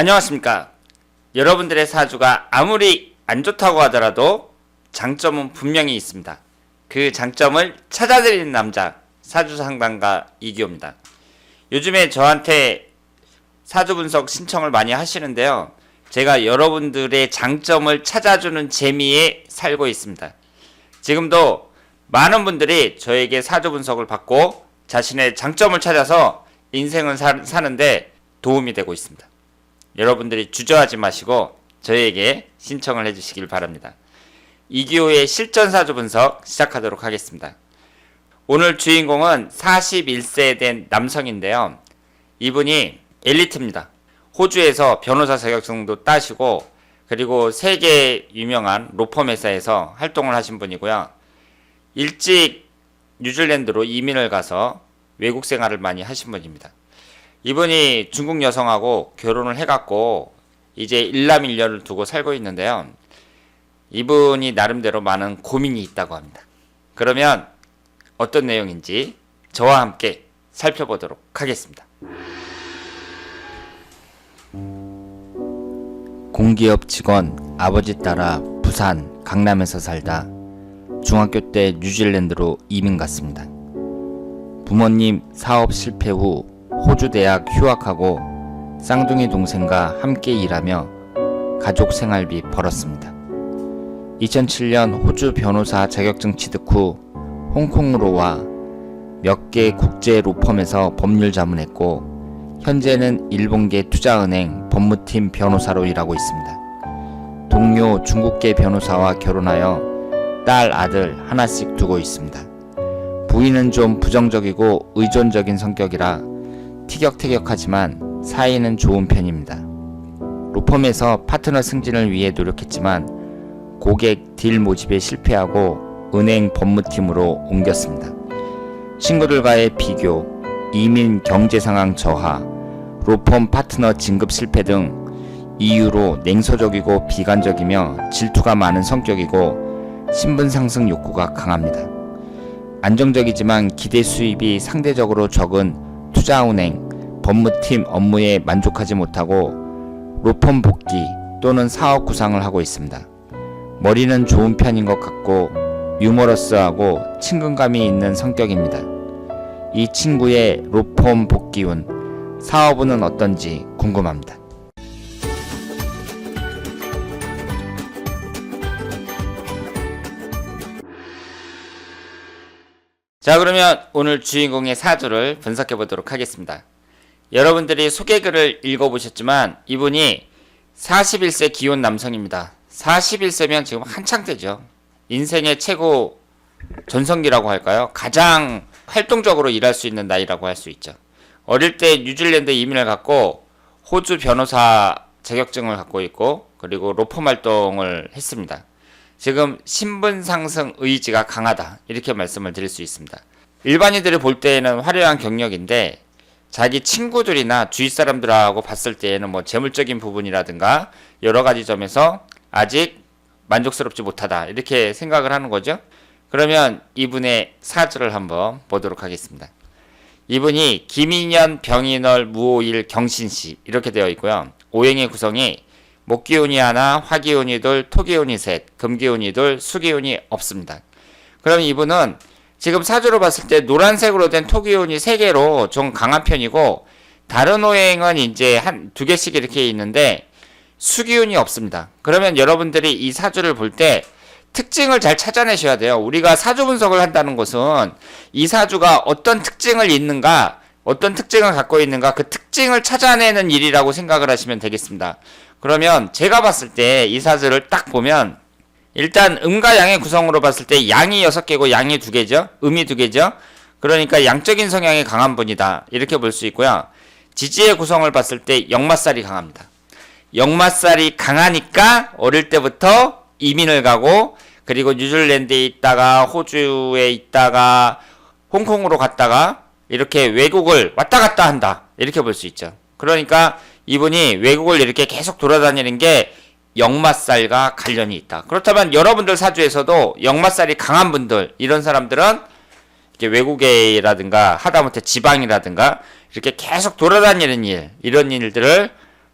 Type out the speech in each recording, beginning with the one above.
안녕하십니까. 여러분들의 사주가 아무리 안 좋다고 하더라도 장점은 분명히 있습니다. 그 장점을 찾아드리는 남자, 사주상담가 이기호입니다. 요즘에 저한테 사주 분석 신청을 많이 하시는데요. 제가 여러분들의 장점을 찾아주는 재미에 살고 있습니다. 지금도 많은 분들이 저에게 사주 분석을 받고 자신의 장점을 찾아서 인생을 사는데 도움이 되고 있습니다. 여러분들이 주저하지 마시고 저에게 신청을 해주시길 바랍니다. 이기호의 실전사주 분석 시작하도록 하겠습니다. 오늘 주인공은 41세 된 남성인데요. 이분이 엘리트입니다. 호주에서 변호사 자격증도 따시고 그리고 세계 유명한 로펌 회사에서 활동을 하신 분이고요. 일찍 뉴질랜드로 이민을 가서 외국 생활을 많이 하신 분입니다. 이분이 중국 여성하고 결혼을 해갖고 이제 일남일녀를 두고 살고 있는데요. 이분이 나름대로 많은 고민이 있다고 합니다. 그러면 어떤 내용인지 저와 함께 살펴보도록 하겠습니다. 공기업 직원, 아버지 따라 부산, 강남에서 살다 중학교 때 뉴질랜드로 이민 갔습니다. 부모님 사업 실패 후 호주 대학 휴학하고 쌍둥이 동생과 함께 일하며 가족 생활비 벌었습니다. 2007년 호주 변호사 자격증 취득 후 홍콩으로 와 몇 개 국제 로펌에서 법률 자문했고 현재는 일본계 투자은행 법무팀 변호사로 일하고 있습니다. 동료 중국계 변호사와 결혼하여 딸, 아들 하나씩 두고 있습니다. 부인은 좀 부정적이고 의존적인 성격이라 티격태격하지만 사이는 좋은 편입니다. 로펌에서 파트너 승진을 위해 노력했지만 고객 딜 모집에 실패하고 은행 법무팀으로 옮겼습니다. 친구들과의 비교, 이민 경제 상황 저하, 로펌 파트너 진급 실패 등 이유로 냉소적이고 비관적이며 질투가 많은 성격이고 신분 상승 욕구가 강합니다. 안정적이지만 기대 수입이 상대적으로 적은 투자은행, 법무팀 업무에 만족하지 못하고 로펌 복귀 또는 사업 구상을 하고 있습니다. 머리는 좋은 편인 것 같고 유머러스하고 친근감이 있는 성격입니다. 이 친구의 로펌 복귀운, 사업운은 어떤지 궁금합니다. 자, 그러면 오늘 주인공의 사주를 분석해 보도록 하겠습니다. 여러분들이 소개글을 읽어보셨지만 이분이 41세 기혼 남성입니다. 41세면 지금 한창 때죠. 인생의 최고 전성기라고 할까요? 가장 활동적으로 일할 수 있는 나이라고 할 수 있죠. 어릴 때 뉴질랜드 이민을 갖고 호주 변호사 자격증을 갖고 있고 그리고 로펌 활동을 했습니다. 지금 신분 상승 의지가 강하다 이렇게 말씀을 드릴 수 있습니다. 일반인들이 볼 때에는 화려한 경력인데 자기 친구들이나 주위 사람들하고 봤을 때에는 뭐 재물적인 부분이라든가 여러 가지 점에서 아직 만족스럽지 못하다 이렇게 생각을 하는 거죠. 그러면 이분의 사주를 한번 보도록 하겠습니다. 이분이 김인연, 병인월, 무오일, 경신시 이렇게 되어 있고요. 오행의 구성이 목기운이 하나, 화기운이 둘, 토기운이 셋, 금기운이 둘, 수기운이 없습니다. 그럼 이분은 지금 사주로 봤을 때 노란색으로 된 토기운이 3개로 좀 강한 편이고 다른 오행은 이제 한 2개씩 이렇게 있는데 수기운이 없습니다. 그러면 여러분들이 이 사주를 볼 때 특징을 잘 찾아내셔야 돼요. 우리가 사주 분석을 한다는 것은 이 사주가 어떤 특징을 있는가, 어떤 특징을 갖고 있는가 그 특징을 찾아내는 일이라고 생각을 하시면 되겠습니다. 그러면 제가 봤을 때 이 사주를 딱 보면 일단 음과 양의 구성으로 봤을 때 양이 6개고 양이 2개죠. 음이 2개죠. 그러니까 양적인 성향이 강한 분이다. 이렇게 볼 수 있고요. 지지의 구성을 봤을 때 역마살이 강합니다. 역마살이 강하니까 어릴 때부터 이민을 가고 그리고 뉴질랜드에 있다가 호주에 있다가 홍콩으로 갔다가 이렇게 외국을 왔다 갔다 한다. 이렇게 볼 수 있죠. 그러니까 이분이 외국을 이렇게 계속 돌아다니는 게 역마살과 관련이 있다. 그렇다면 여러분들 사주에서도 역마살이 강한 분들, 이런 사람들은 이렇게 외국에라든가 하다못해 지방이라든가 이렇게 계속 돌아다니는 일, 이런 일들을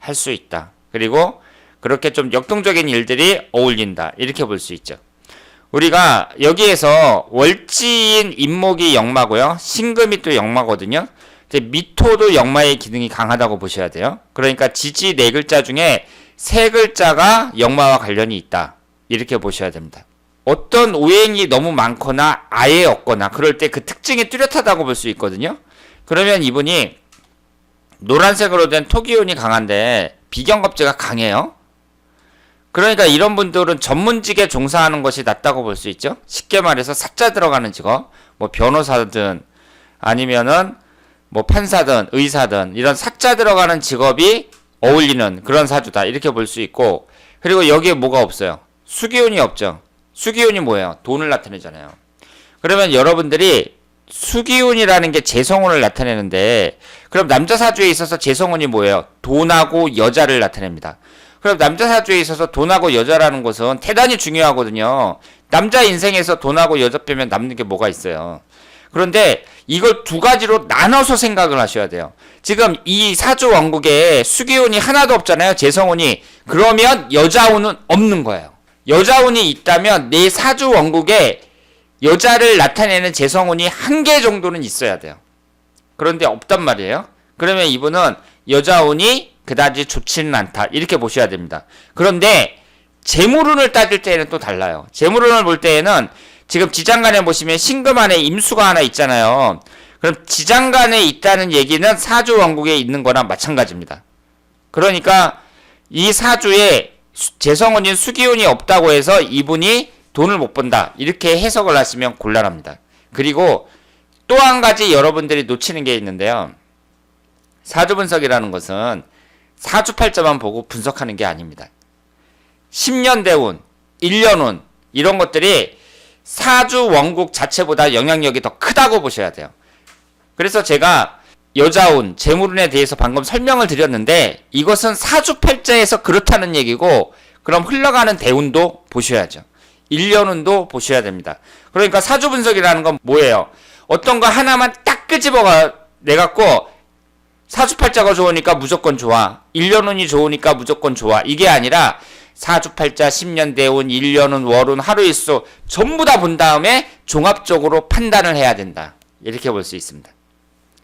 할 수 있다. 그리고 그렇게 좀 역동적인 일들이 어울린다. 이렇게 볼 수 있죠. 우리가 여기에서 월지인 임목이 역마고요. 신금이 또 역마거든요. 미토도 역마의 기능이 강하다고 보셔야 돼요. 그러니까 지지 네 글자 중에 세 글자가 역마와 관련이 있다. 이렇게 보셔야 됩니다. 어떤 오행이 너무 많거나 아예 없거나 그럴 때 그 특징이 뚜렷하다고 볼 수 있거든요. 그러면 이분이 노란색으로 된 토기운이 강한데 비경겁제가 강해요. 그러니까 이런 분들은 전문직에 종사하는 것이 낫다고 볼 수 있죠. 쉽게 말해서 사자 들어가는 직업, 뭐 변호사든 아니면은 뭐 판사든 의사든 이런 사자 들어가는 직업이 어울리는 그런 사주다. 이렇게 볼 수 있고, 그리고 여기에 뭐가 없어요? 수기운이 없죠. 수기운이 뭐예요? 돈을 나타내잖아요. 그러면 여러분들이 수기운이라는 게 재성운을 나타내는데, 그럼 남자 사주에 있어서 재성운이 뭐예요? 돈하고 여자를 나타냅니다. 그럼 남자 사주에 있어서 돈하고 여자라는 것은 대단히 중요하거든요. 남자 인생에서 돈하고 여자 빼면 남는 게 뭐가 있어요. 그런데 이걸 두 가지로 나눠서 생각을 하셔야 돼요. 지금 이 사주 왕국에 수기운이 하나도 없잖아요. 재성운이. 그러면 여자운은 없는 거예요. 여자운이 있다면 내 사주 왕국에 여자를 나타내는 재성운이 한 개 정도는 있어야 돼요. 그런데 없단 말이에요. 그러면 이분은 여자운이 그다지 좋지는 않다. 이렇게 보셔야 됩니다. 그런데 재물운을 따질 때에는 또 달라요. 재물운을 볼 때에는 지금 지장간에 보시면 신금 안에 임수가 하나 있잖아요. 그럼 지장간에 있다는 얘기는 사주 왕국에 있는 거랑 마찬가지입니다. 그러니까 이 사주에 재성운인 수기운이 없다고 해서 이분이 돈을 못 번다. 이렇게 해석을 하시면 곤란합니다. 그리고 또 한 가지 여러분들이 놓치는 게 있는데요. 사주 분석이라는 것은 사주팔자만 보고 분석하는 게 아닙니다. 10년 대운, 1년운 이런 것들이 사주 원국 자체보다 영향력이 더 크다고 보셔야 돼요. 그래서 제가 여자운, 재물운에 대해서 방금 설명을 드렸는데 이것은 사주팔자에서 그렇다는 얘기고, 그럼 흘러가는 대운도 보셔야죠. 1년운도 보셔야 됩니다. 그러니까 사주 분석이라는 건 뭐예요? 어떤 거 하나만 딱 끄집어가 내갖고 사주팔자가 좋으니까 무조건 좋아, 1년운이 좋으니까 무조건 좋아, 이게 아니라 사주팔자, 10년 대운, 1년운, 월운, 하루일수 전부 다 본 다음에 종합적으로 판단을 해야 된다. 이렇게 볼 수 있습니다.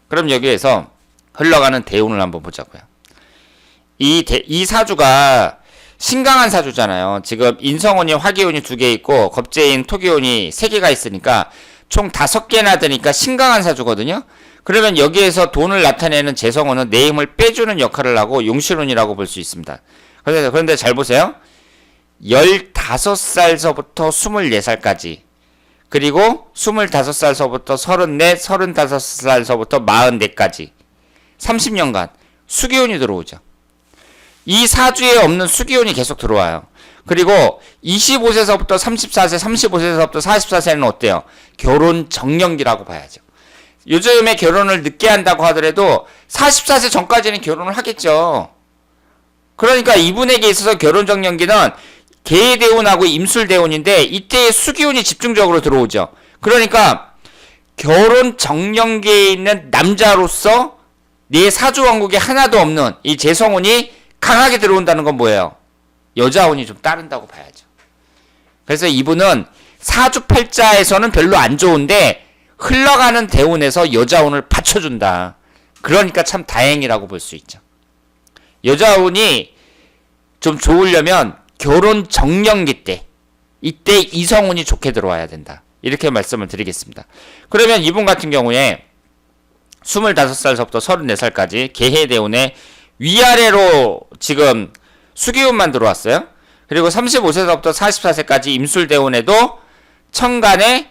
그럼 여기에서 흘러가는 대운을 한번 보자고요. 이 사주가 신강한 사주잖아요. 지금 인성운이 화기운이 2개 있고 겁재인 토기운이 3개가 있으니까 총 5개나 되니까 신강한 사주거든요. 그러면 여기에서 돈을 나타내는 재성운은 내 힘을 빼주는 역할을 하고 용실운이라고 볼 수 있습니다. 그런데 잘 보세요. 15살서부터 24살까지, 그리고 25살서부터 34, 35살서부터 44까지 30년간 수기운이 들어오죠. 이 사주에 없는 수기운이 계속 들어와요. 그리고 25세서부터 34세, 35세서부터 44세는 어때요? 결혼 정년기라고 봐야죠. 요즘에 결혼을 늦게 한다고 하더라도 44세 전까지는 결혼을 하겠죠. 그러니까 이분에게 있어서 결혼 정년기는 계대운하고 임술대운인데 이때 수기운이 집중적으로 들어오죠. 그러니까 결혼 정년기에 있는 남자로서 내 사주왕국에 하나도 없는 이 재성운이 강하게 들어온다는 건 뭐예요? 여자운이 좀 따른다고 봐야죠. 그래서 이분은 사주팔자에서는 별로 안 좋은데 흘러가는 대운에서 여자운을 받쳐준다. 그러니까 참 다행이라고 볼 수 있죠. 여자운이 좀 좋으려면 결혼 정년기 때, 이때 이성운이 좋게 들어와야 된다. 이렇게 말씀을 드리겠습니다. 그러면 이분 같은 경우에 25살서부터 34살까지 계해대운에 위아래로 지금 수기운만 들어왔어요. 그리고 35세서부터 44세까지 임술대운에도 천간에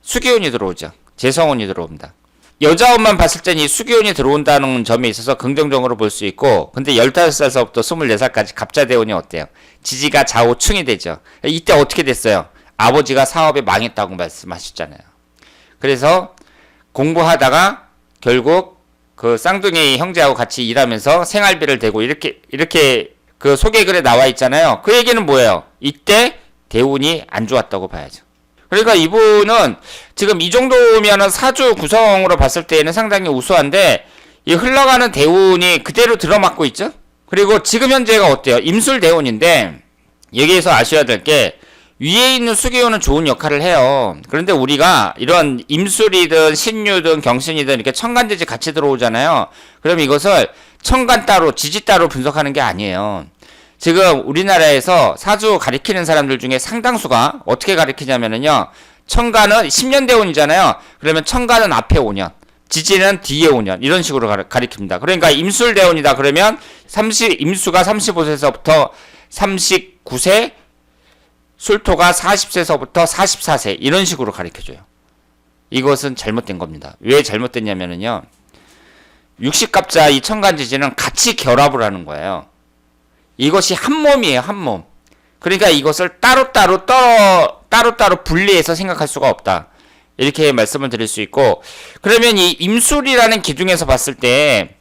수기운이 들어오죠. 재성운이 들어옵니다. 여자운만 봤을 땐 이 수기운이 들어온다는 점에 있어서 긍정적으로 볼 수 있고, 근데 15살서부터 24살까지 갑자대운이 어때요? 지지가 좌우충이 되죠. 이때 어떻게 됐어요? 아버지가 사업에 망했다고 말씀하셨잖아요. 그래서 공부하다가 결국 그 쌍둥이 형제하고 같이 일하면서 생활비를 대고 이렇게 그 소개글에 나와 있잖아요. 그 얘기는 뭐예요? 이때 대운이 안 좋았다고 봐야죠. 그러니까 이분은 지금 이 정도면은 사주 구성으로 봤을 때에는 상당히 우수한데 이 흘러가는 대운이 그대로 들어맞고 있죠? 그리고 지금 현재가 어때요? 임술대운인데 여기에서 아셔야 될 게 위에 있는 수기운은 좋은 역할을 해요. 그런데 우리가 이런 임술이든 신유든 경신이든 이렇게 천간지지 같이 들어오잖아요. 그럼 이것을 천간 따로 지지 따로 분석하는 게 아니에요. 지금 우리나라에서 사주 가리키는 사람들 중에 상당수가 어떻게 가리키냐면요. 천간은 10년 대운이잖아요. 그러면 천간은 앞에 5년, 지지는 뒤에 5년 이런 식으로 가리킵니다. 그러니까 임술 대운이다 그러면 임수가 35세서부터 39세, 술토가 40세서부터 44세 이런 식으로 가르쳐줘요. 이것은 잘못된 겁니다. 왜 잘못됐냐면요. 60갑자 이 천간지지는 같이 결합을 하는 거예요. 이것이 한 몸이에요. 한 몸. 그러니까 이것을 따로따로 분리해서 생각할 수가 없다. 이렇게 말씀을 드릴 수 있고, 그러면 이 임술이라는 기둥에서 봤을 때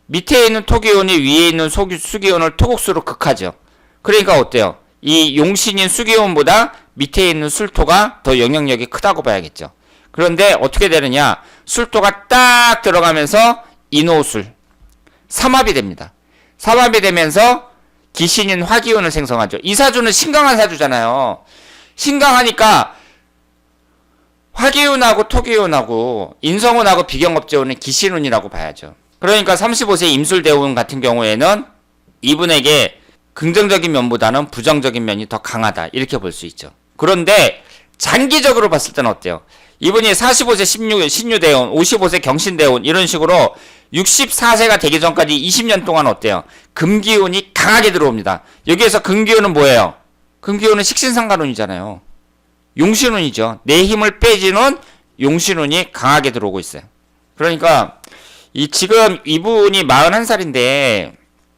밑에 있는 토기운이 위에 있는 수기운을 토국수로 극하죠. 그러니까 어때요? 이 용신인 수기운보다 밑에 있는 술토가 더 영향력이 크다고 봐야겠죠. 그런데 어떻게 되느냐? 술토가 딱 들어가면서 인호술, 삼합이 됩니다. 삼합이 되면서 기신인 화기운을 생성하죠. 이 사주는 신강한 사주잖아요. 신강하니까 화기운하고 토기운하고 인성운하고 비경업재운은 기신운이라고 봐야죠. 그러니까 35세 임술대운 같은 경우에는 이분에게 긍정적인 면보다는 부정적인 면이 더 강하다 이렇게 볼 수 있죠. 그런데 장기적으로 봤을 때는 어때요? 이분이 45세 신유대운, 55세 경신대운 이런 식으로 64세가 되기 전까지 20년 동안 어때요? 금기운이 강하게 들어옵니다. 여기에서 금기운은 뭐예요? 금기운은 식신상간운이잖아요. 용신운이죠. 내 힘을 빼지는 용신운이 강하게 들어오고 있어요. 그러니까 지금 이분이 41살인데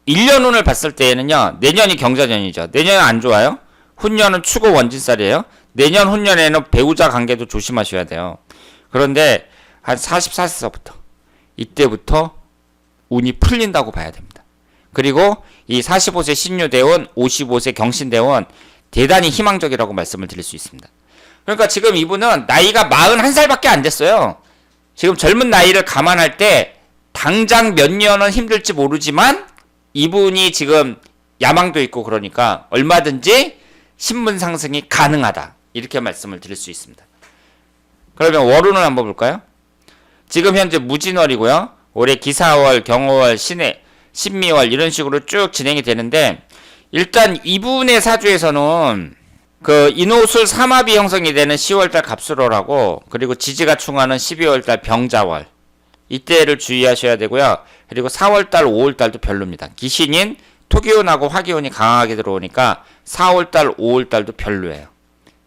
1년운을 봤을 때에는요. 내년이 경자년이죠. 내년은 안 좋아요. 훈년은 축오 원진살이에요. 내년 훈년에는 배우자 관계도 조심하셔야 돼요. 그런데 한 44세부터 이때부터 운이 풀린다고 봐야 됩니다. 그리고 이 45세 신유대원, 55세 경신대원 대단히 희망적이라고 말씀을 드릴 수 있습니다. 그러니까 지금 이분은 나이가 41살밖에 안 됐어요. 지금 젊은 나이를 감안할 때 당장 몇 년은 힘들지 모르지만 이분이 지금 야망도 있고 그러니까 얼마든지 신분 상승이 가능하다. 이렇게 말씀을 드릴 수 있습니다. 그러면 월운을 한번 볼까요? 지금 현재 무진월이고요. 올해 기사월, 경호월, 신미월 이런 식으로 쭉 진행이 되는데 일단 이분의 사주에서는 그 인호술 삼합이 형성이 되는 10월달 갑술월하고 그리고 지지가 충하는 12월달 병자월 이때를 주의하셔야 되고요. 그리고 4월달, 5월달도 별로입니다. 기신인 토기운하고 화기운이 강하게 들어오니까 4월달, 5월달도 별로예요.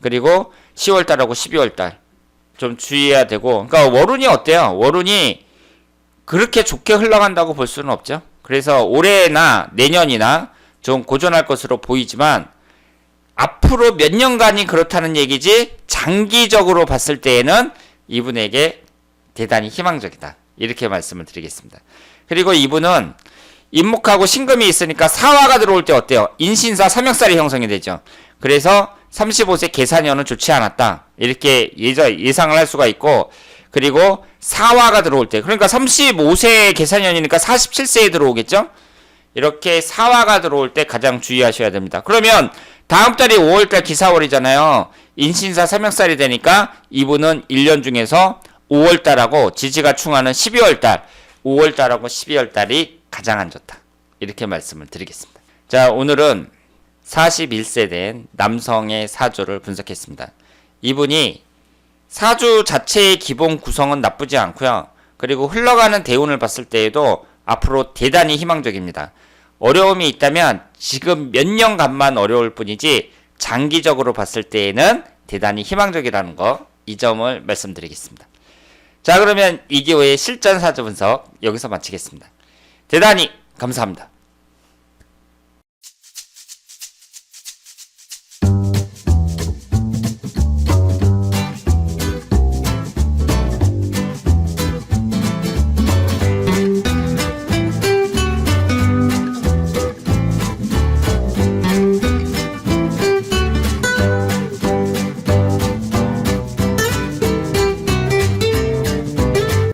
그리고 10월달하고 12월달 좀 주의해야 되고, 그러니까 월운이 어때요? 월운이 그렇게 좋게 흘러간다고 볼 수는 없죠. 그래서 올해나 내년이나 좀 고전할 것으로 보이지만 앞으로 몇 년간이 그렇다는 얘기지 장기적으로 봤을 때에는 이분에게 대단히 희망적이다. 이렇게 말씀을 드리겠습니다. 그리고 이분은 인목하고 신금이 있으니까 사화가 들어올 때 어때요? 인신사 삼역살이 형성이 되죠. 그래서 35세 계산년은 좋지 않았다. 이렇게 예상을 할 수가 있고, 그리고 사화가 들어올 때, 그러니까 35세 계산년이니까 47세에 들어오겠죠? 이렇게 사화가 들어올 때 가장 주의하셔야 됩니다. 그러면 다음 달이 5월달 기사월이잖아요. 인신사 삼역살이 되니까 이분은 1년 중에서 5월달하고 지지가 충하는 12월달, 5월달하고 12월달이 가장 안 좋다. 이렇게 말씀을 드리겠습니다. 자, 오늘은 41세 된 남성의 사주를 분석했습니다. 이분이 사주 자체의 기본 구성은 나쁘지 않고요. 그리고 흘러가는 대운을 봤을 때에도 앞으로 대단히 희망적입니다. 어려움이 있다면 지금 몇 년간만 어려울 뿐이지 장기적으로 봤을 때에는 대단히 희망적이라는 거, 이 점을 말씀드리겠습니다. 자, 그러면 2기호의 실전 사주 분석 여기서 마치겠습니다. 대단히 감사합니다.